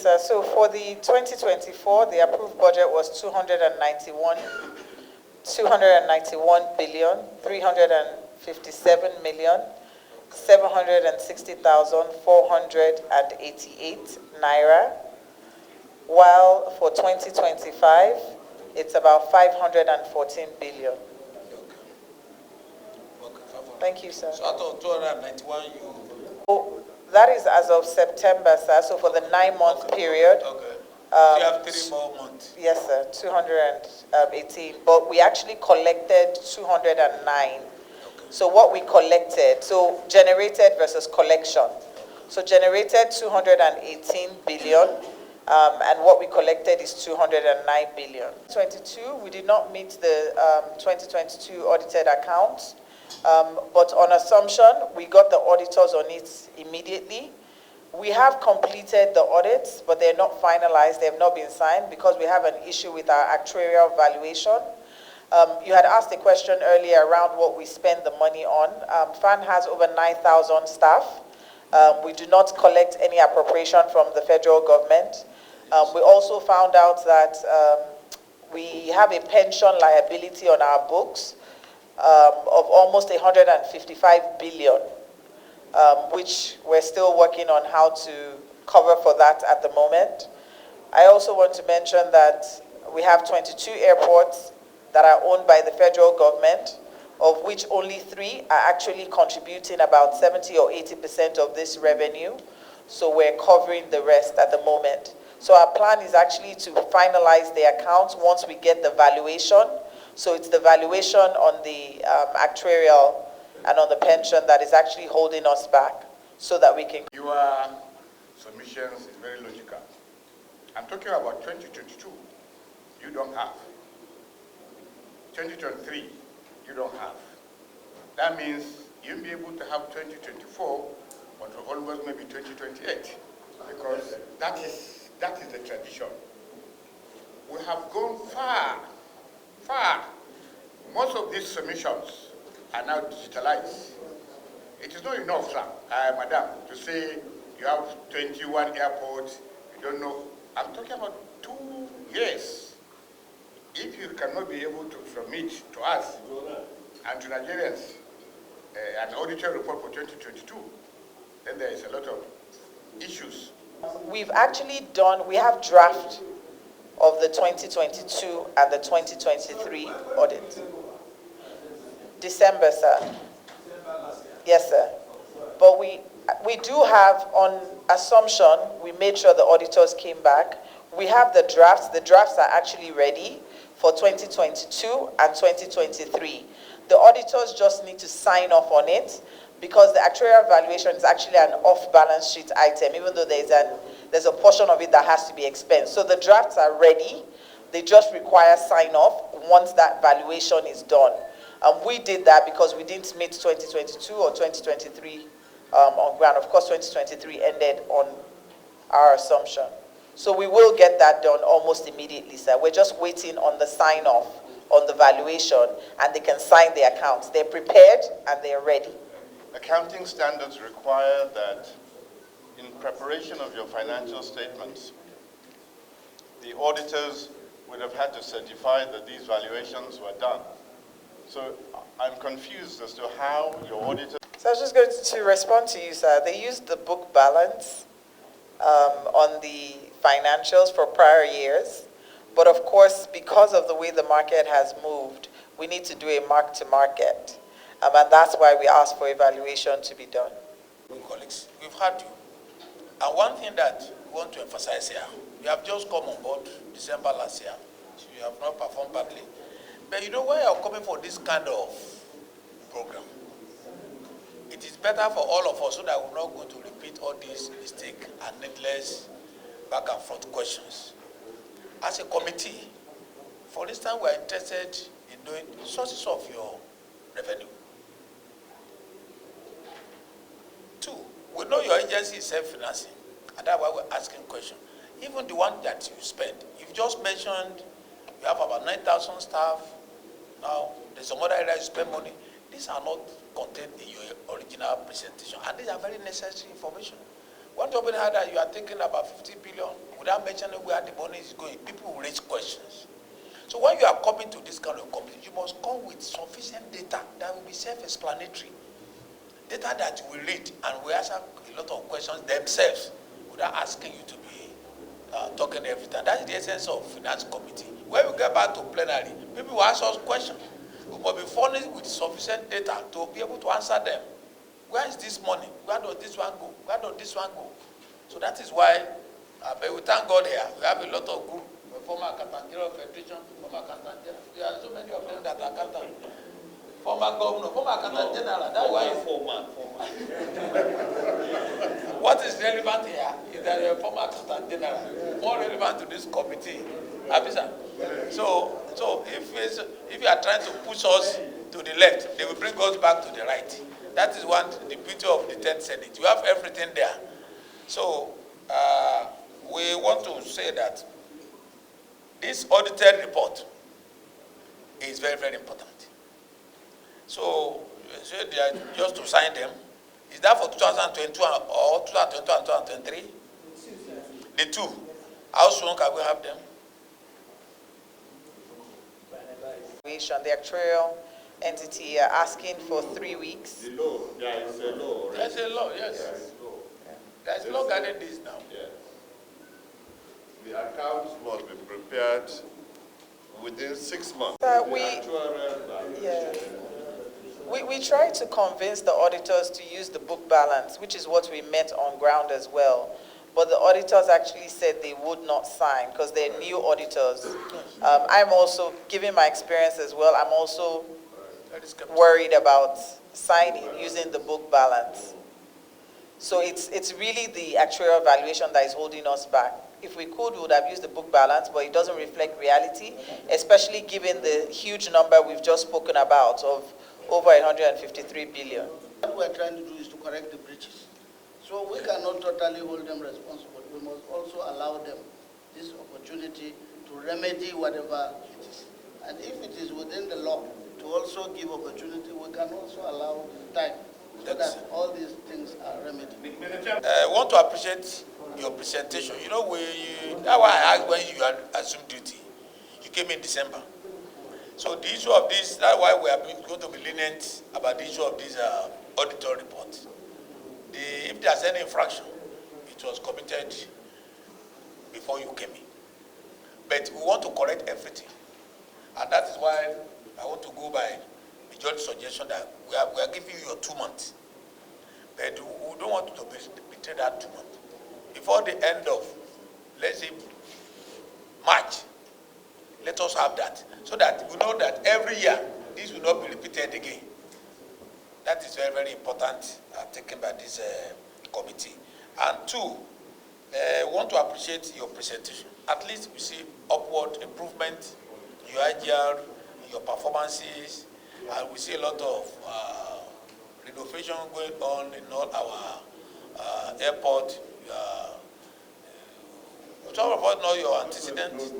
sir. So for the 2024, the approved budget was 291,357,760,488 naira, while for 2025, it's about 514 billion. Thank you, sir. So out of 291, Oh, that is as of September, sir. So for the 9-month period. Okay. So you have 3 more months. Yes, sir. 218. But we actually collected 209. Okay. So what we collected, so generated versus collection. So generated 218 billion. And what we collected is 209 billion. 22, we did not meet the 2022 audited accounts. But on assumption, we got the auditors on it immediately. We have completed the audits, but they're not finalized. They have not been signed because we have an issue with our actuarial valuation. You had asked a question earlier around what we spend the money on. FAAN has over 9,000 staff. We do not collect any appropriation from the federal government. We also found out that we have a pension liability on our books of almost 155 billion, which we're still working on how to cover for that at the moment. I also want to mention that we have 22 airports that are owned by the federal government, of which only 3 are actually contributing about 70 or 80% of this revenue. So we're covering the rest at the moment. So our plan is actually to finalize the accounts once we get the valuation. So it's the valuation on the actuarial and on the pension that is actually holding us back so that we can... Your submissions is very logical. I'm talking about 2022. You don't have. 2023, you don't have. That means you'll be able to have 2024, but almost maybe 2028, because that is the tradition. We have gone far. Most of these submissions are now digitalized. It is not enough, sir, madam, to say you have 21 airports, you don't know. I'm talking about 2 years. If you cannot be able to submit to us and to Nigerians an auditor report for 2022, then there is a lot of issues. We've actually done, we have draft of the 2022 and the 2023 audit. December, sir. Yes, sir. But we do have, on assumption, we made sure the auditors came back. We have the drafts. The drafts are actually ready for 2022 and 2023. The auditors just need to sign off on it because the actuarial valuation is actually an off-balance sheet item, even though there's a portion of it that has to be expensed. So the drafts are ready. They just require sign-off once that valuation is done. We did that because we didn't meet 2022 or 2023 on ground. Of course, 2023 ended on our assumption. So we will get that done almost immediately, sir. We're just waiting on the sign-off on the valuation, and they can sign the accounts. They're prepared and they're ready. Accounting standards require that in preparation of your financial statements, the auditors would have had to certify that these valuations were done. So I'm confused as to how your auditor... So I was just going to respond to you, sir. They used the book balance on the financials for prior years. But of course, because of the way the market has moved, we need to do a mark-to-market. And that's why we asked for evaluation to be done. Colleagues, we've had you. And one thing that we want to emphasize here, you have just come on board December last year. So you have not performed badly. But you know why you're coming for this kind of program? It is better for all of us so that we're not going to repeat all these mistakes and needless back and forth questions. As a committee, for instance, we're interested in knowing the sources of your revenue. 2, we know your agency is self-financing, and that's why we're asking questions. Even the one that you spend, you've just mentioned you have about 9,000 staff. Now, there's some other areas you spend money. These are not contained in your original presentation, and these are very necessary information. One topic that you are thinking about 50 billion, without mentioning where the money is going, people will raise questions. So when you are coming to this kind of committee, you must come with sufficient data that will be self-explanatory. Data that you will read and will answer a lot of questions themselves without asking you to be talking every time. That is the essence of finance committee. When we get back to plenary, people will ask us questions. We must be furnished with sufficient data to be able to answer them. Where is this money? Where does this one go? Where does this one go? So that is why we thank God here. We have a lot of group, former accountant general federation, former accountant general. There are so many of them that are accountant. Former governor, former accountant general. That's why former. What is relevant here is that you're a former accountant general. More relevant to this committee. Abisa. So if you are trying to push us to the left, they will bring us back to the right. That is the beauty of the 10th Senate. You have everything there. So we want to say that this audited report is very, very important. So they are just to sign them. Is that for 2022 or 2022 and 2023? The two. How soon can we have them? The actuarial entity are asking for 3 weeks. The law, there is a law. Right? There's a law, yes. There's a law guiding this now. Yes. The accounts must be prepared within 6 months. We try to convince the auditors to use the book balance, which is what we met on ground as well. But the auditors actually said they would not sign because they're new auditors. I'm also, given my experience as well, I'm also worried about signing using the book balance. So it's really the actuarial valuation that is holding us back. If we could, we would have used the book balance, but it doesn't reflect reality, especially given the huge number we've just spoken about of over 153 billion. What we're trying to do is to correct the breaches. So we cannot totally hold them responsible. We must also allow them this opportunity to remedy whatever it is. And if it is within the law to also give opportunity, we can also allow time so that all these things are remedied. I want to appreciate your presentation. You know, that's why I asked when you had assumed duty. You came in December. So the issue of this, that's why we are going to be lenient about the issue of this auditor report. If there's any infraction, it was committed before you came in. But we want to correct everything. And that is why I want to go by the judge's suggestion that we are giving you your 2 months. But we don't want to betray that 2 months. Before the end of, let's say, March, let us have that. So that we know that every year, this will not be repeated again. That is very, very important, taken by this committee. And two, I want to appreciate your presentation. At least we see upward improvement in your IGR, in your performances, and we see a lot of renovation going on in all our airport. Some of us know your antecedents.